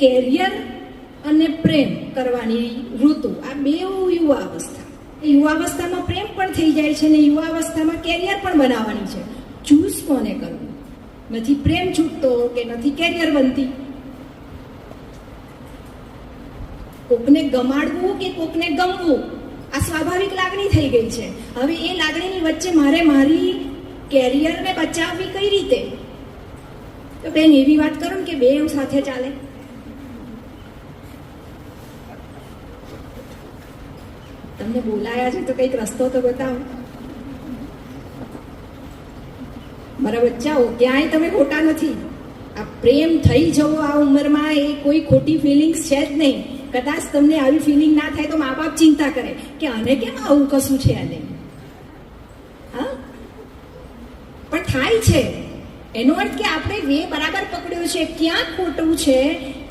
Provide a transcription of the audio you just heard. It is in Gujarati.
કેરિયર અને પ્રેમ કરવાની ઋતુ, આ બે યુવાવસ્થા. યુવાવસ્થામાં પ્રેમ પણ થઈ જાય છે ને યુવાવસ્થામાં કેરિયર પણ બનાવવાની છે. ચૂઝ કોને કરવું? નથી પ્રેમ છૂટતો કે નથી કેરિયર બનતી. કોકને ગમાડવું કે કોકને ગમવું, આ સ્વાભાવિક લાગણી થઈ ગઈ છે. હવે એ લાગણીની વચ્ચે મારે મારી કેરિયરને બચાવવી કઈ રીતે? તો બેન એવી વાત કરો ને કે બે સાથે ચાલે. તમને બોલાયા છે તો કંઈક રસ્તો તો બતાવો. મારા બચ્ચાઓ, ક્યાંય તમે ખોટા નથી. આ પ્રેમ થઈ જવો આ ઉંમરમાં એ કોઈ ખોટી ફિલિંગ્સ છે જ નહીં. કદાચ તમને આવી ફિલિંગ ના થાય તો મા બાપ ચિંતા કરે કે આને કેમ આવું કશું છે આને. હા, પણ થાય છે. એનો અર્થ કે આપણે વે બરાબર પકડ્યો છે, ક્યાં ખોટું છે